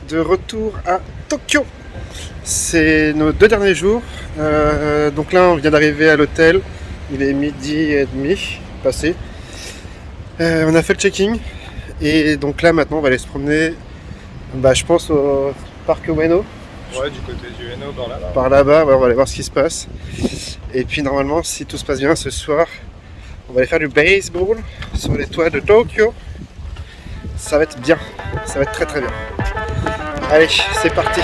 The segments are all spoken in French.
de retour à Tokyo. C'est nos 2 derniers jours. Donc là, on vient d'arriver à l'hôtel. Il est 12h30 passé. On a fait le check-in. Et donc là, maintenant, on va aller se promener, je pense, au parc Ueno. Ouais, du côté du Ueno, par là-bas. Par là-bas, ouais, on va aller voir ce qui se passe. Et puis normalement, si tout se passe bien, ce soir, on va aller faire du baseball sur les toits de Tokyo. Ça va être bien, ça va être très très bien. Allez, c'est parti.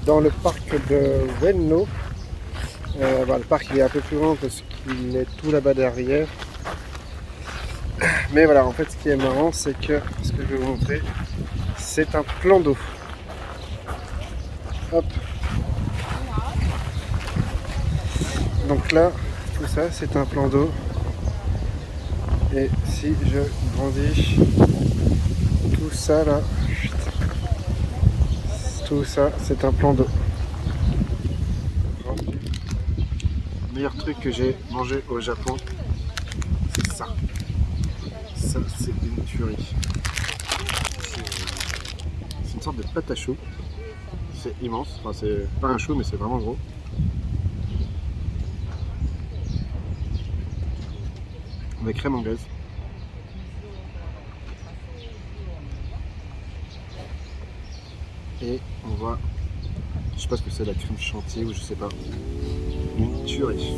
Dans le parc de Ueno. Le parc il est un peu plus grand parce qu'il est tout là-bas derrière. Mais voilà, en fait ce qui est marrant c'est que, ce que je vais vous montrer, c'est un plan d'eau. Hop. Donc là, tout ça c'est un plan d'eau. Et si je grandis, tout ça là, tout ça, c'est un plan d'eau. Le meilleur truc que j'ai mangé au Japon, c'est ça. Ça, c'est une tuerie. C'est une sorte de pâte à choux. C'est immense. Enfin, c'est pas un chou, mais c'est vraiment gros. Avec crème anglaise. Et on voit, je sais pas ce que c'est, la crème chantilly ou je sais pas, une tuerie.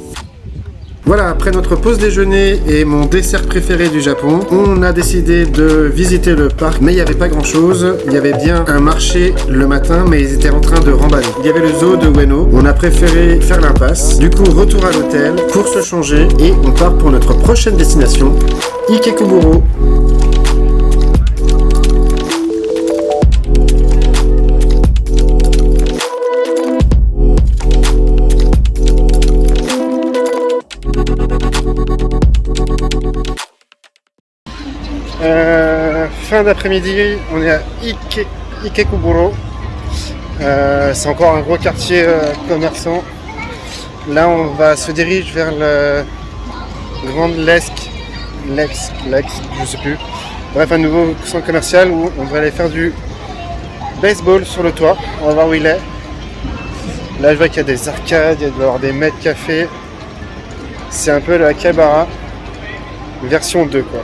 Voilà, après notre pause déjeuner et mon dessert préféré du Japon, on a décidé de visiter le parc, mais il n'y avait pas grand chose. Il y avait bien un marché le matin, mais ils étaient en train de remballer. Il y avait le zoo de Ueno, on a préféré faire l'impasse. Du coup, retour à l'hôtel pour se changer et on part pour notre prochaine destination, Ikebukuro. Fin d'après-midi, on est à Ikebukuro. C'est encore un gros quartier commerçant. Là, on va se diriger vers le Grand Lex, je sais plus. Bref, un nouveau centre commercial où on va aller faire du baseball sur le toit. On va voir où il est. Là, je vois qu'il y a des arcades, il doit y avoir des mètres café. C'est un peu la Akihabara version 2 quoi.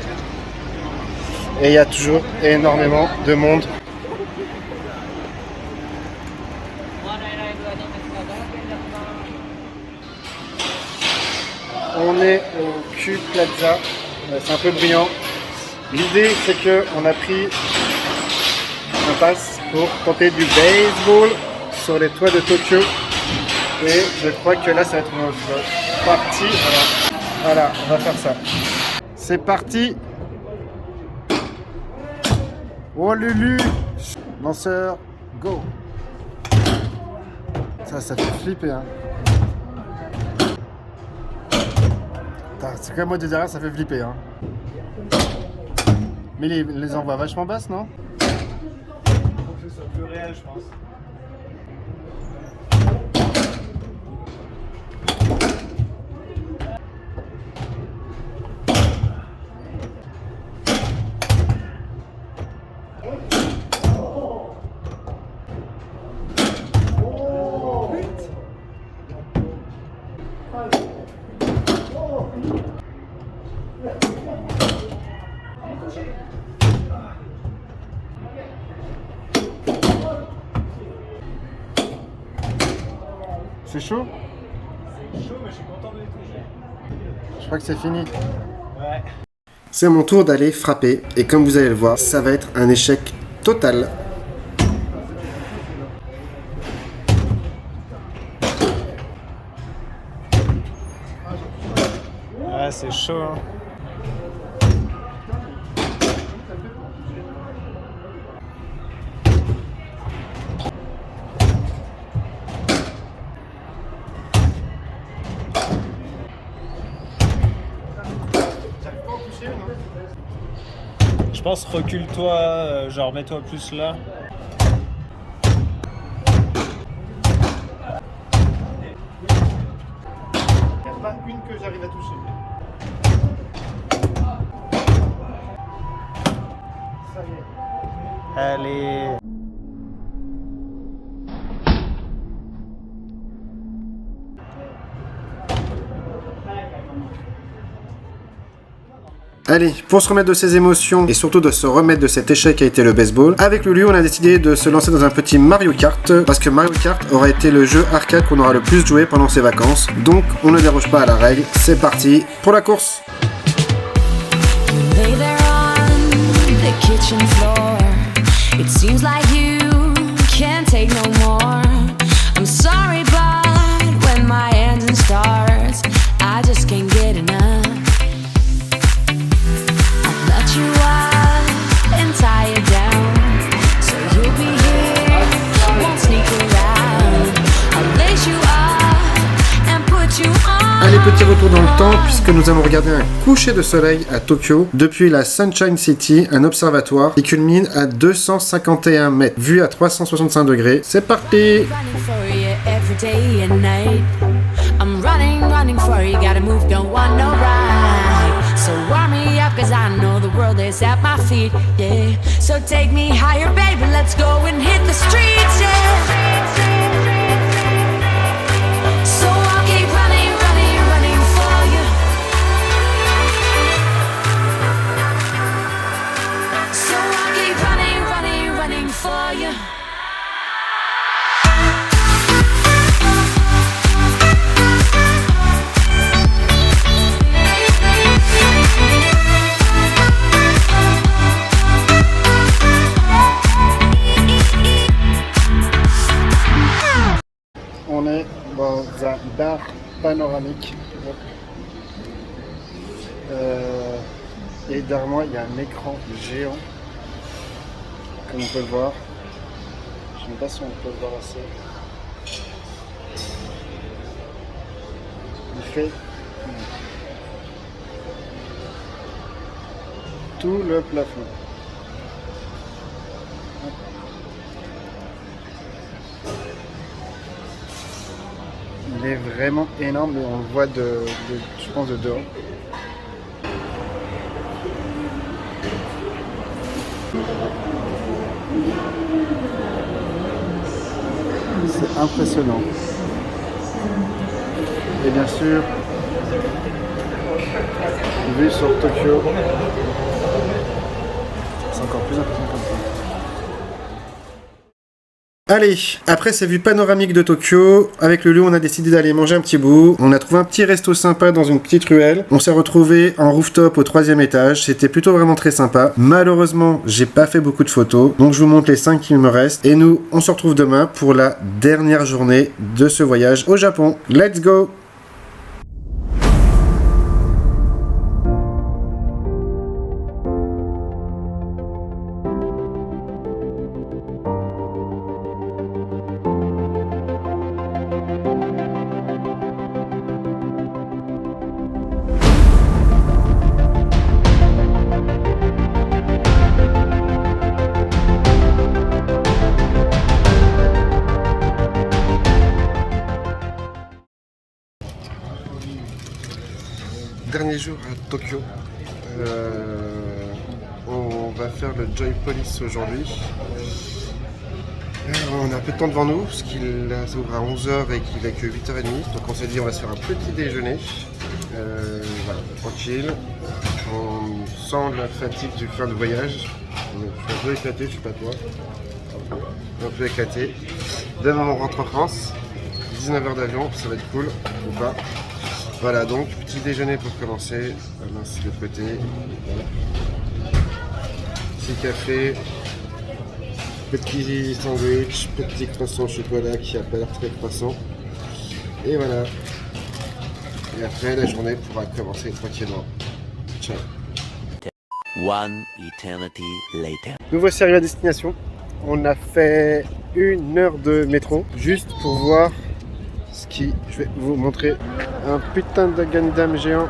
Et il y a toujours énormément de monde. On est au Q Plaza, c'est un peu bruyant. L'idée c'est qu'on a pris un pass pour tenter du baseball sur les toits de Tokyo. Et je crois que là ça va être notre partie. Voilà, on va faire ça. C'est parti! Oh Lulu! Lanceur, go! Ça fait flipper hein. C'est quand même moi de derrière, ça fait flipper hein. Mais les envois vachement basses, non? Faut que ce soit plus réel, je pense. C'est chaud? C'est chaud, mais je suis content de les toucher. Je crois que c'est fini. Ouais. C'est mon tour d'aller frapper et comme vous allez le voir, ça va être un échec total. Ouais, c'est chaud. Hein. Je pense recule-toi, genre mets-toi plus là. Il n'y a pas une que j'arrive à toucher. Ça y est. Allez. Allez, pour se remettre de ses émotions et surtout de se remettre de cet échec qui a été le baseball, avec Lulu, on a décidé de se lancer dans un petit Mario Kart parce que Mario Kart aura été le jeu arcade qu'on aura le plus joué pendant ses vacances. Donc, on ne déroge pas à la règle. C'est parti pour la course. Lay there on the kitchen floor. It seems like you can't take no more. I'm sorry, but when my engine starts, I just can't get enough. I'll let you up and tie you down, so you'll be here, won't sneak around. I'll lace you up and put you on. Allez, petit retour dans le temps puisque nous allons regarder un coucher de soleil à Tokyo depuis la Sunshine City, un observatoire qui culmine à 251 mètres, vu à 365 degrés. C'est parti! Running for you every day and night. I'm running for you, gotta move, don't want no ride. So warm me up, cause I know the world is at my feet, yeah. So take me higher, baby, let's go and hit the streets, yeah. So I'll keep running for you. So I'll keep running for you. On est dans un bar panoramique. Et derrière moi, il y a un écran géant, comme on peut le voir. Je ne sais pas si on peut le voir assez. Il fait tout le plafond. Il est vraiment énorme, mais on le voit je pense de dehors. C'est impressionnant. Et bien sûr, vue sur Tokyo, c'est encore plus impressionnant comme ça. Allez, après ces vues panoramiques de Tokyo, avec Lulu, on a décidé d'aller manger un petit bout. On a trouvé un petit resto sympa dans une petite ruelle. On s'est retrouvé en rooftop au 3e étage. C'était plutôt vraiment très sympa. Malheureusement, j'ai pas fait beaucoup de photos. Donc je vous montre les 5 qui me restent. Et nous, on se retrouve demain pour la dernière journée de ce voyage au Japon. Let's go! Dernier jour à Tokyo. On va faire le Joy Police aujourd'hui. On a un peu de temps devant nous parce qu'il ouvre à 11h et qu'il n'est que 8h30. Donc on s'est dit on va se faire un petit déjeuner. Voilà, tranquille. On sent la fatigue du fin de voyage. Je suis un peu éclaté, je sais pas toi. Un peu éclaté. Demain on rentre en France. 19h d'avion, ça va être cool ou pas. Voilà, donc petit déjeuner pour commencer. Là, c'est le côté. Voilà. Petit café, petit sandwich, petit croissant au chocolat qui a pas l'air très croissant. Et voilà. Et après, la journée pourra commencer tranquillement. Ciao. One eternity later. Nous voici arrivés à destination. On a fait 1 heure de métro juste pour voir ce qui... Je vais vous montrer un putain de Gundam géant.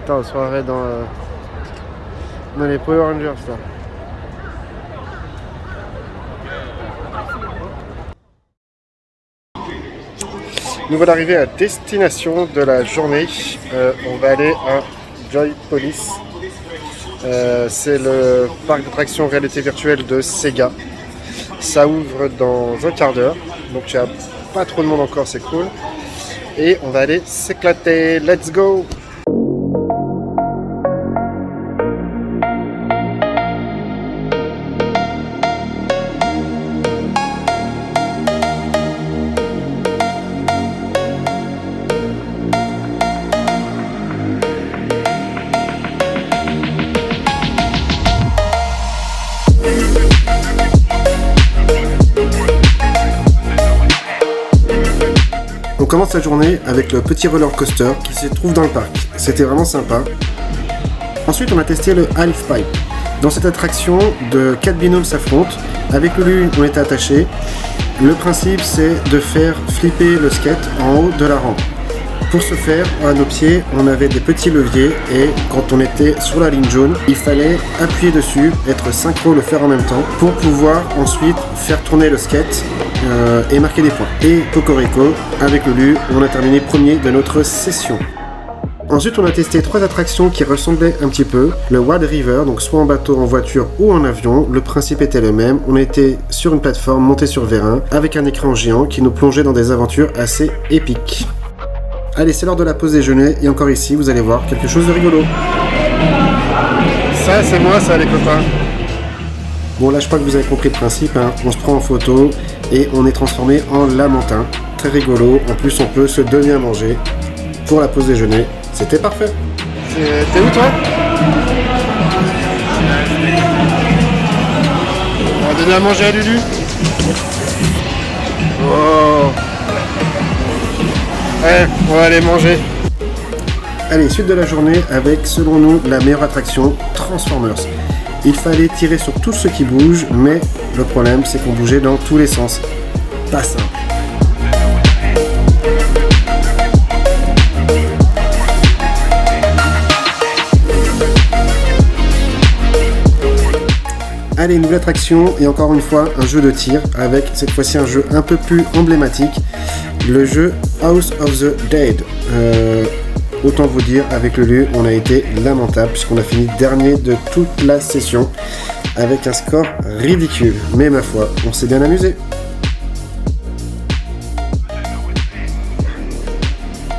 Attends, on se croirait dans les Power Rangers là. Nous voilà arriver à destination de la journée. On va aller à Joypolis. C'est le parc d'attractions réalité virtuelle de Sega. Ça ouvre dans un quart d'heure, donc il n'y a pas trop de monde encore, c'est cool. Et on va aller s'éclater. Let's go! On commence la journée avec le petit roller coaster qui se trouve dans le parc. C'était vraiment sympa. Ensuite, on a testé le Half Pipe. Dans cette attraction, 4 binômes s'affrontent. Avec le Lu, on était attachés. Le principe, c'est de faire flipper le skate en haut de la rampe. Pour ce faire, à nos pieds, on avait des petits leviers et quand on était sur la ligne jaune, il fallait appuyer dessus, être synchro, le faire en même temps pour pouvoir ensuite faire tourner le skate et marquer des points. Et Cocorico, avec le Lu, on a terminé premier de notre session. Ensuite, on a testé 3 attractions qui ressemblaient un petit peu. Le Wild River, donc soit en bateau, en voiture ou en avion. Le principe était le même. On était sur une plateforme montée sur vérin avec un écran géant qui nous plongeait dans des aventures assez épiques. Allez, c'est l'heure de la pause déjeuner et encore ici, vous allez voir quelque chose de rigolo. Ça, c'est moi, ça, les copains. Bon, là, je crois que vous avez compris le principe, hein. On se prend en photo et on est transformé en lamentin. Très rigolo. En plus, on peut se donner à manger pour la pause déjeuner. C'était parfait. T'es où, toi? On va donner à manger à Lulu. Oh. Ouais, on va aller manger. Allez, suite de la journée avec, selon nous, la meilleure attraction, Transformers. Il fallait tirer sur tout ce qui bouge, mais le problème, c'est qu'on bougeait dans tous les sens. Pas simple. Allez, nouvelle attraction et encore une fois un jeu de tir avec cette fois-ci un jeu un peu plus emblématique, le jeu House of the Dead. Autant vous dire, avec le Lu, on a été lamentable puisqu'on a fini dernier de toute la session avec un score ridicule. Mais ma foi, on s'est bien amusé.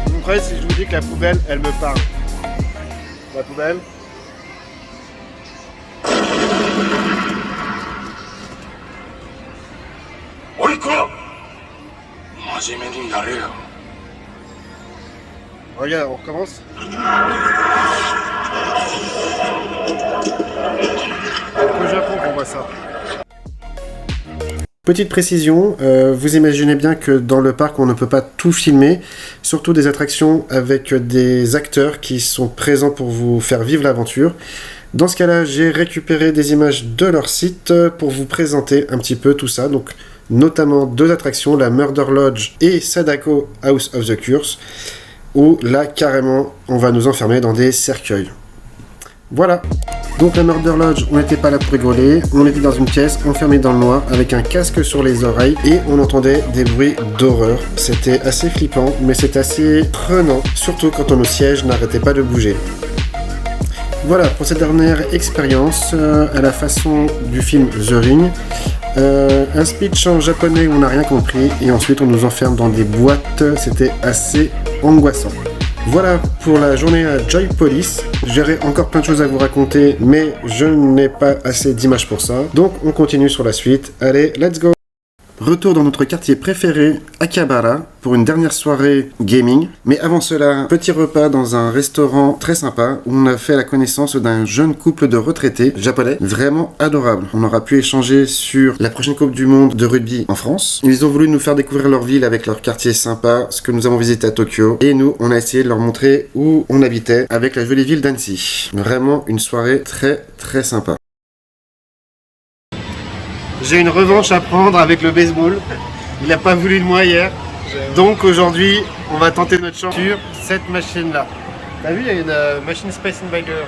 Vous me croyez si je vous dis que la poubelle, elle me parle? La poubelle? Regarde, on recommence. Au Japon qu'on voit ça. Petite précision, vous imaginez bien que dans le parc on ne peut pas tout filmer, surtout des attractions avec des acteurs qui sont présents pour vous faire vivre l'aventure. Dans ce cas-là, j'ai récupéré des images de leur site pour vous présenter un petit peu tout ça, donc notamment 2 attractions, la Murder Lodge et Sadako House of the Curse, où là carrément on va nous enfermer dans des cercueils. Voilà. Donc la Murder Lodge, on n'était pas là pour rigoler, on était dans une pièce enfermée dans le noir avec un casque sur les oreilles et on entendait des bruits d'horreur. C'était assez flippant, mais c'est assez prenant, surtout quand nos sièges n'arrêtaient pas de bouger. Voilà pour cette dernière expérience à la façon du film The Ring. Un speech en japonais où on n'a rien compris et ensuite on nous enferme dans des boîtes, c'était assez angoissant. Voilà pour la journée à Joypolis. J'aurais encore plein de choses à vous raconter, mais je n'ai pas assez d'images pour ça. Donc on continue sur la suite. Allez, let's go! Retour dans notre quartier préféré, Akihabara, pour une dernière soirée gaming. Mais avant cela, petit repas dans un restaurant très sympa où on a fait la connaissance d'un jeune couple de retraités japonais, vraiment adorable. On aura pu échanger sur la prochaine Coupe du Monde de rugby en France. Ils ont voulu nous faire découvrir leur ville avec leur quartier sympa, ce que nous avons visité à Tokyo. Et nous, on a essayé de leur montrer où on habitait avec la jolie ville d'Annecy. Vraiment une soirée très très sympa. J'ai une revanche à prendre avec le baseball. Il n'a pas voulu de moi hier. Donc aujourd'hui, on va tenter notre chance sur cette machine-là. T'as vu, il y a une machine Space Invader.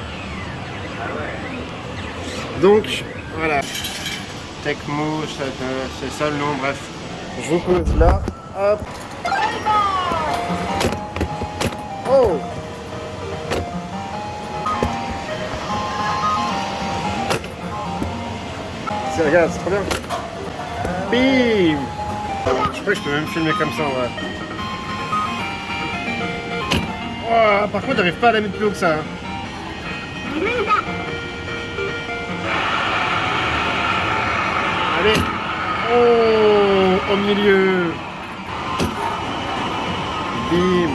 Donc, voilà. Tecmo, c'est ça le nom, bref. Je vous pose là. Hop. Oh! Regarde, c'est trop bien. Bim! Je crois que je peux même filmer comme ça en vrai. Oh, par contre, j'arrive pas à la mettre plus haut que ça. Allez! Oh! Au milieu! Bim!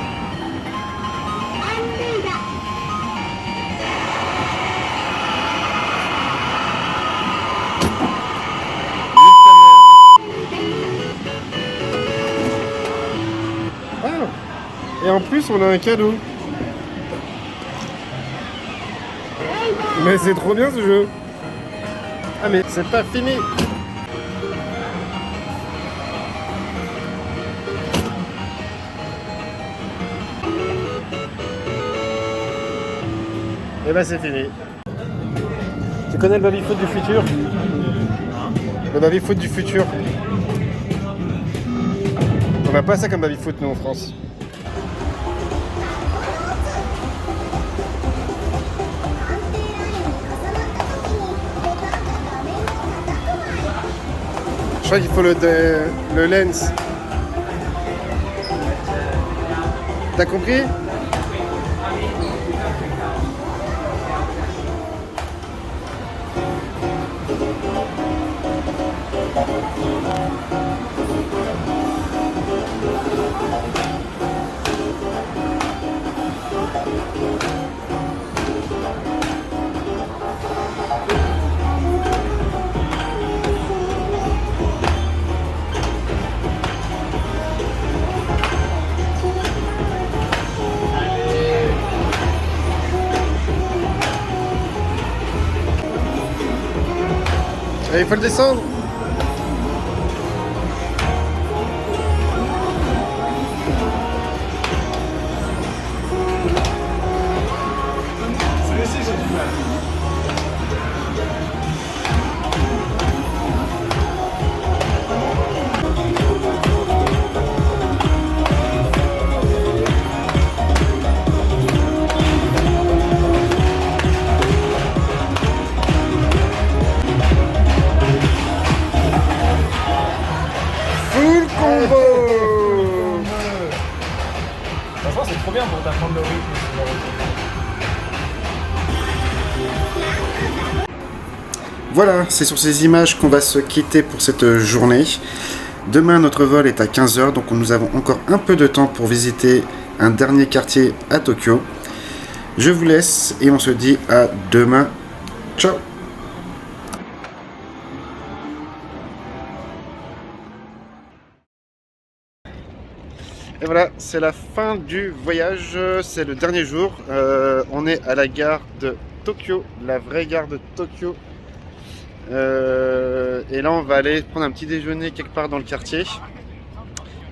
Et en plus, on a un cadeau. Mais c'est trop bien ce jeu. Ah mais c'est pas fini. Et bah c'est fini. Tu connais le baby-foot du futur? Le baby-foot du futur. On n'a pas ça comme baby-foot nous en France. Je crois qu'il faut le lens. T'as compris? Et il faut le descendre. Franchement, c'est trop bien pour t'apprendre le rythme. Voilà, c'est sur ces images qu'on va se quitter pour cette journée. Demain, notre vol est à 15 h, donc nous avons encore un peu de temps pour visiter un dernier quartier à Tokyo. Je vous laisse et on se dit à demain. Ciao! Et voilà, c'est la fin du voyage, c'est le dernier jour. On est à la gare de Tokyo, la vraie gare de Tokyo. Et là, on va aller prendre un petit déjeuner quelque part dans le quartier.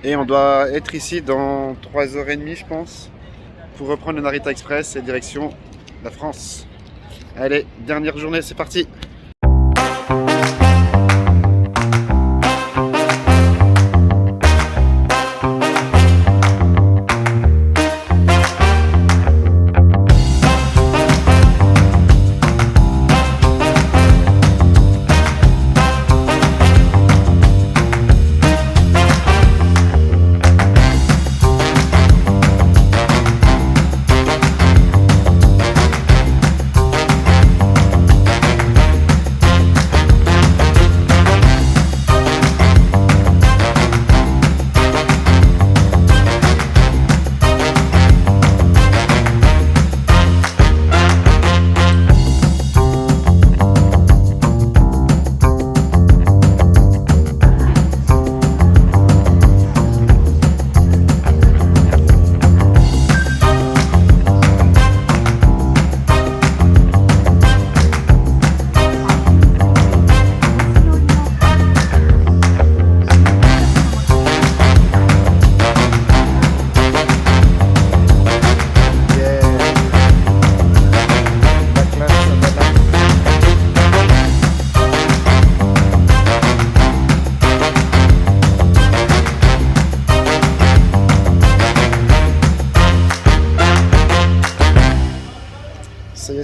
Et on doit être ici dans 3h30, je pense, pour reprendre le Narita Express et direction la France. Allez, dernière journée, c'est parti!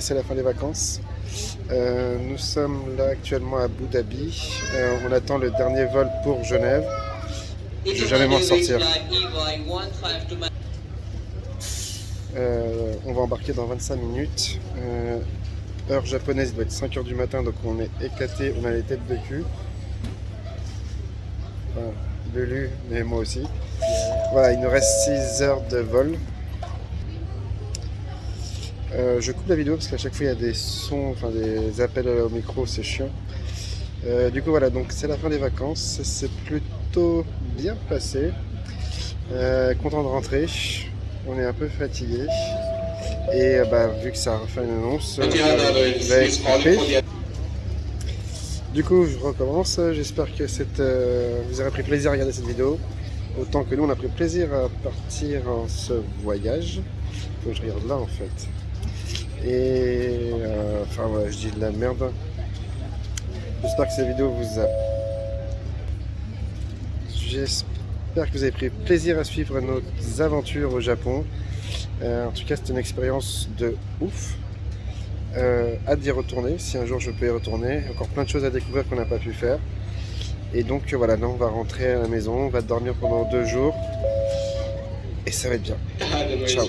c'est la fin des vacances. Nous sommes là actuellement à Abu Dhabi. On attend le dernier vol pour Genève. Je vais jamais m'en sortir. On va embarquer dans 25 minutes. Heure japonaise, il doit être 5 h du matin, donc on est éclaté, on a les têtes de cul. Enfin, Lulu, mais moi aussi. Voilà, il nous reste 6 heures de vol. Je coupe la vidéo parce qu'à chaque fois il y a des sons, enfin des appels au micro, c'est chiant. Du coup voilà, donc c'est la fin des vacances, ça s'est plutôt bien passé. Content de rentrer, on est un peu fatigué. Et vu que ça a fait une annonce, je vais couper. Du coup je recommence, j'espère que vous aurez pris plaisir à regarder cette vidéo. Autant que nous on a pris plaisir à partir en ce voyage. Faut que je regarde là en fait. Et enfin voilà, je dis de la merde. J'espère que cette vidéo vous a... J'espère que vous avez pris plaisir à suivre nos aventures au Japon. En tout cas, c'était une expérience de ouf. Hâte d'y retourner, si un jour je peux y retourner. Encore plein de choses à découvrir qu'on n'a pas pu faire. Et donc voilà, là on va rentrer à la maison, on va dormir pendant 2 jours. Et ça va être bien. Ciao.